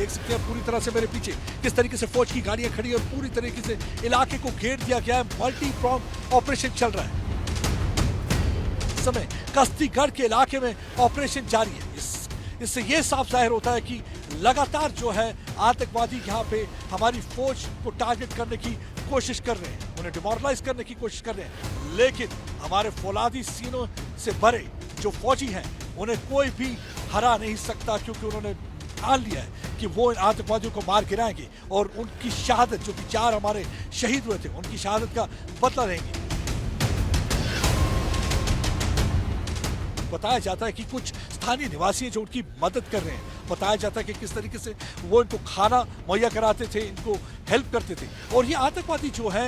देख सकते हैं पूरी तरह से मेरे पीछे किस तरीके से फौज की गाड़ियां खड़ी है और पूरी तरीके से इलाके को घेर दिया गया है। मल्टी प्रॉन्ग ऑपरेशन चल रहा है। इस समय कस्तीगढ़ के इलाके में ऑपरेशन जारी है। इससे यह साफ जाहिर होता है कि लगातार जो है आतंकवादी यहाँ पे हमारी फौज को टारगेट करने की कोशिश कर रहे हैं, उन्हें डिमोरलाइज करने की कोशिश कर रहे हैं। लेकिन हमारे फौलादी सीनों से भरे जो फौजी हैं उन्हें कोई भी हरा नहीं सकता, क्योंकि उन्होंने ठान लिया है कि वो इन आतंकवादियों को मार गिराएंगे और उनकी शहादत, जो कि 4 हमारे शहीद हुए थे, उनकी शहादत का बदला लेंगे। बताया जाता है कि कुछ स्थानीय निवासी हैं जो उनकी मदद कर रहे हैं। बताया जाता है कि किस तरीके से वो इनको खाना मुहैया कराते थे, इनको हेल्प करते थे। और ये आतंकवादी जो है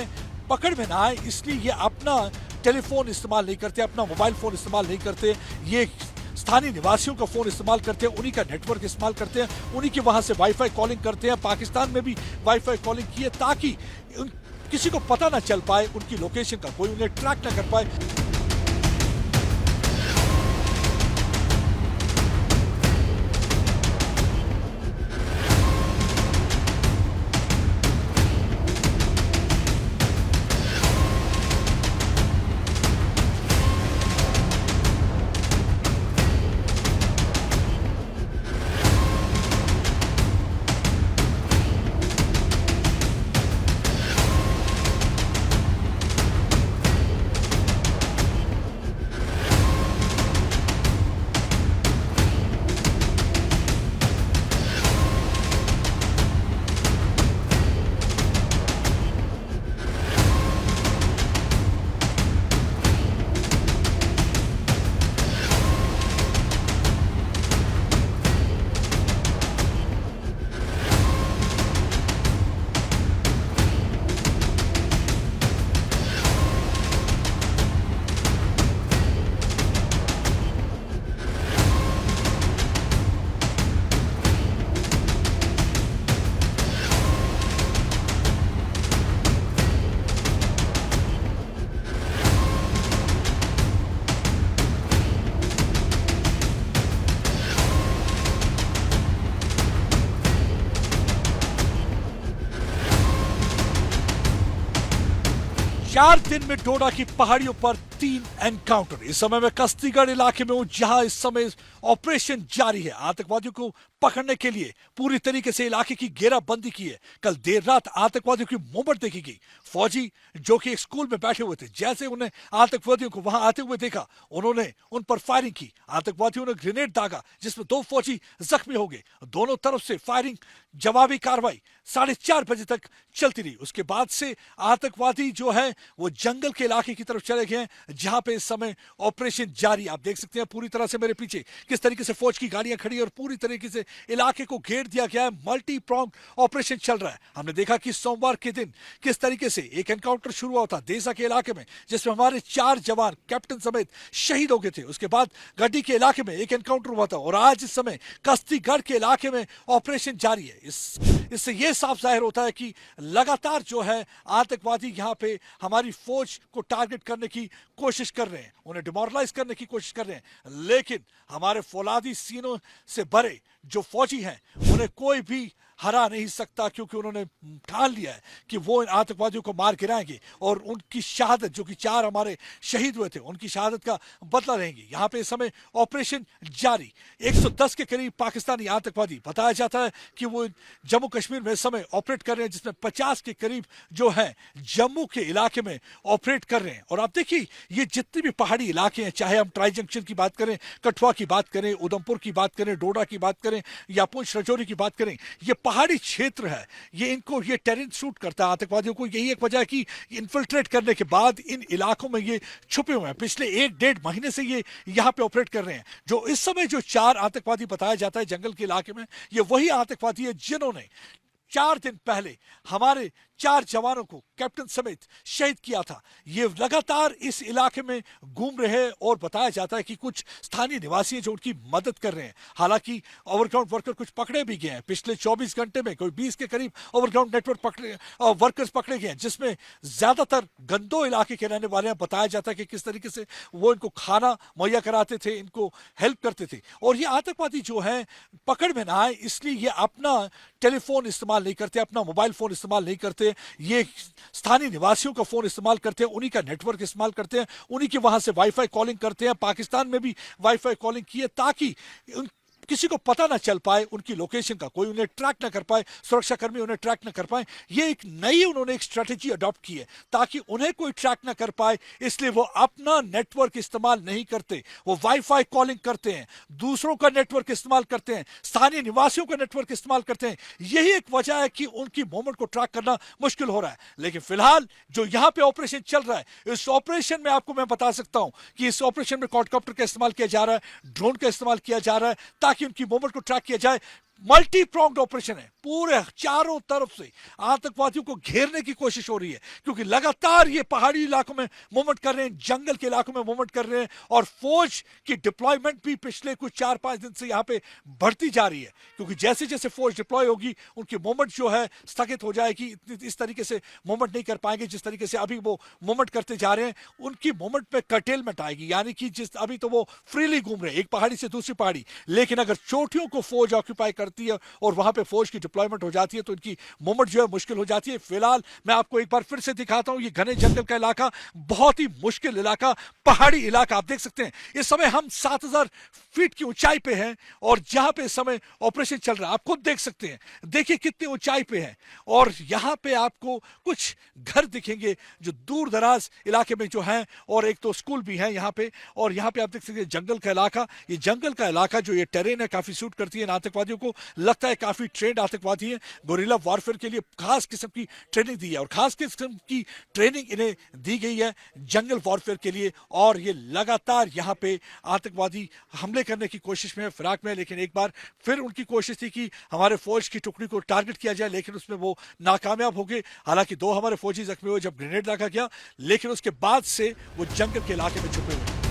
पकड़ में ना आए इसलिए ये अपना टेलीफोन इस्तेमाल नहीं करते, अपना मोबाइल फोन इस्तेमाल नहीं करते। ये स्थानीय निवासियों का फोन इस्तेमाल करते हैं, उन्हीं का नेटवर्क इस्तेमाल करते हैं, उन्हीं के वहां से वाईफाई कॉलिंग करते हैं। पाकिस्तान में भी वाईफाई कॉलिंग की है ताकि किसी को पता ना चल पाए उनकी लोकेशन का, कोई उन्हें ट्रैक ना कर पाए। चार दिन में डोडा की पहाड़ियों पर 3 एनकाउंटर। इस समय मैं कस्तीगढ़ इलाके में हूं, जहां इस समय ऑपरेशन जारी है। आतंकवादियों को पकड़ने के लिए पूरी तरीके से इलाके की घेराबंदी की है। कल देर रात आतंकवादियों की मूवमेंट देखी गई। फौजी जो कि एक स्कूल में बैठे हुए थे, जैसे उन्हें आतंकवादियों को वहां आते हुए देखा, उन्होंने उन पर फायरिंग की। आतंकवादियों ने ग्रेनेड दागा जिसमें 2 फौजी जख्मी हो गए। दोनों तरफ से फायरिंग, जवाबी कार्रवाई 4:30 बजे तक चलती रही। उसके बाद से आतंकवादी जो है वो जंगल के इलाके की तरफ चले गए हैं, जहां पे इस समय ऑपरेशन जारी। आप देख सकते हैं पूरी तरह से मेरे पीछे किस तरीके से फौज की गाड़ियां खड़ी है और पूरी तरीके से इलाके को घेर दिया गया है। मल्टी प्रॉन्ग ऑपरेशन चल रहा है। हमने देखा कि सोमवार के दिन किस तरीके से एक एनकाउंटर शुरू हुआ था देसा के इलाके में, जिसमें हमारे 4 जवान कैप्टन समेत शहीद हो गए थे। उसके बाद गड्डी के इलाके में एक एनकाउंटर हुआ था और आज इस समय कस्तीगढ़ के इलाके में ऑपरेशन जारी है। इससे यह साफ जाहिर होता है कि लगातार जो है आतंकवादी यहाँ पे हमारी फौज को टारगेट करने की कोशिश कर रहे हैं, उन्हें डिमोरलाइज करने की कोशिश कर रहे हैं। लेकिन हमारे फौलादी सीनों से भरे जो फौजी हैं उन्हें कोई भी हरा नहीं सकता, क्योंकि उन्होंने ठान लिया है कि वो इन आतंकवादियों को मार गिराएंगे और उनकी शहादत, जो कि 4 हमारे शहीद हुए थे, उनकी शहादत का बदला लेंगे। यहाँ पे इस समय ऑपरेशन जारी। 110 के करीब पाकिस्तानी आतंकवादी बताया जाता है कि वो जम्मू कश्मीर में इस समय ऑपरेट कर रहे हैं, जिसमें 50 के करीब जो है जम्मू के इलाके में ऑपरेट कर रहे हैं। और आप देखिए ये जितने भी पहाड़ी इलाके हैं, चाहे हम ट्राई जंक्शन की बात करें, कठुआ की बात करें, उधमपुर की बात करें, डोडा की बात करें या पुंछ राजौरी की बात करें, ये पहाड़ी क्षेत्र है। ये इनको ये टेरेन सूट करता है आतंकवादियों को। यही एक वजह है कि इन्फिल्ट्रेट करने के बाद इन इलाकों में ये छुपे हुए हैं। पिछले 1-1.5 महीने से ये यहाँ पे ऑपरेट कर रहे हैं। जो इस समय जो 4 आतंकवादी बताया जाता है जंगल के इलाके में, ये वही आतंकवादी है जिन्होंने 4 दिन पहले हमारे 4 जवानों को कैप्टन समेत शहीद किया था। ये लगातार इस इलाके में घूम रहे हैं और बताया जाता है कि कुछ स्थानीय निवासी हैं जो उनकी मदद कर रहे हैं। हालांकि ओवरग्राउंड वर्कर कुछ पकड़े भी गए हैं। पिछले 24 घंटे में कोई 20 के करीब ओवरग्राउंड नेटवर्क वर्कर्स पकड़े गए हैं, जिसमें ज्यादातर गंदो इलाके के रहने वाले हैं। बताया जाता है कि किस तरीके से वो इनको खाना मुहैया कराते थे, इनको हेल्प करते थे। और ये आतंकवादी जो है पकड़ में ना आए इसलिए ये अपना टेलीफोन इस्तेमाल नहीं करते, अपना मोबाइल फोन इस्तेमाल नहीं करते, ये स्थानीय निवासियों का फोन इस्तेमाल करते हैं, उन्हीं का नेटवर्क इस्तेमाल करते हैं, उन्हीं की वहां से वाईफाई कॉलिंग करते हैं। पाकिस्तान में भी वाईफाई कॉलिंग की है ताकि किसी को पता ना चल पाए उनकी लोकेशन का, कोई उन्हें ट्रैक ना कर पाए, सुरक्षाकर्मी उन्हें ट्रैक ना कर पाए। ये एक नई उन्होंने एक स्ट्रेटेजी अडॉप्ट की है ताकि उन्हें कोई ट्रैक ना कर पाए, इसलिए वो अपना नेटवर्क इस्तेमाल नहीं करते। वो वाईफाई कॉलिंग करते हैं, दूसरों का नेटवर्क इस्तेमाल करते हैं, स्थानीय निवासियों का नेटवर्क इस्तेमाल करते हैं। यही एक वजह है कि उनकी मूवमेंट को ट्रैक करना मुश्किल हो रहा है। लेकिन फिलहाल जो यहां पे ऑपरेशन चल रहा है, इस ऑपरेशन में आपको मैं बता सकता हूं कि इस ऑपरेशन में क्वाडकॉप्टर का इस्तेमाल किया जा रहा है, ड्रोन का इस्तेमाल किया जा रहा है ताकि उनकी मूवमेंट को ट्रैक किया जाए। मल्टी प्रोंग्ड ऑपरेशन है, पूरे चारों तरफ से आतंकवादियों को घेरने की कोशिश हो रही है, क्योंकि लगातार ये पहाड़ी इलाकों में मूवमेंट कर रहे हैं, जंगल के इलाकों में मूवमेंट कर रहे हैं और फौज की डिप्लॉयमेंट भी पिछले कुछ 4-5 दिन से यहां पे बढ़ती जा रही है। क्योंकि जैसे जैसे फौज डिप्लॉय होगी उनकी मूवमेंट जो है स्थगित हो जाएगी, इस तरीके से मूवमेंट नहीं कर पाएंगे जिस तरीके से अभी वो मूवमेंट करते जा रहे हैं। उनकी मूवमेंट में कर्टेलमेंट आएगी, यानी कि जिस अभी तो वो फ्रीली घूम रहे हैं एक पहाड़ी से दूसरी पहाड़ी, लेकिन अगर चोटियों को फौज ऑक्यूपाई करती है और वहां पे फौज की डिप्लॉयमेंट हो जाती है तो इनकी मूवमेंट जो है मुश्किल हो जाती है। फिलहाल मैं आपको एक बार फिर से दिखाता हूं, ये घने जंगल का इलाका, बहुत ही मुश्किल इलाका, पहाड़ी इलाका। आप देख सकते हैं इस समय हम 7000 फीट की ऊंचाई पे हैं और जहां पे इस समय ऑपरेशन चल रहा है आप खुद देख सकते हैं। देखिए कितनी ऊंचाई पे है और यहां पे आपको कुछ घर दिखेंगे जो दूर दराज इलाके में जो है, और एक तो स्कूल भी है यहां पे। और यहां पे आप देख सकते हैं जंगल का इलाका, ये जंगल का इलाका जो ये टेरेन है काफी सूट करती है आतंकवादियों को। लगता है काफी ट्रेंड आतंकवादी है, गोरिल्ला वॉरफेयर के लिए खास किस्म की ट्रेनिंग दी है और खास किस्म की ट्रेनिंग इन्हें दी गई है जंगल वॉरफेयर के लिए। और ये लगातार यहाँ पे आतंकवादी हमले करने की कोशिश में फिराक में, लेकिन एक बार फिर उनकी कोशिश थी कि हमारे फौज की टुकड़ी को टारगेट किया जाए, लेकिन उसमें वो नाकामयाब हो गए। हालांकि 2 हमारे फौजी जख्मी हुए जब ग्रेनेड दागा गया, लेकिन उसके बाद से वो जंगल के इलाके में छुपे हुए।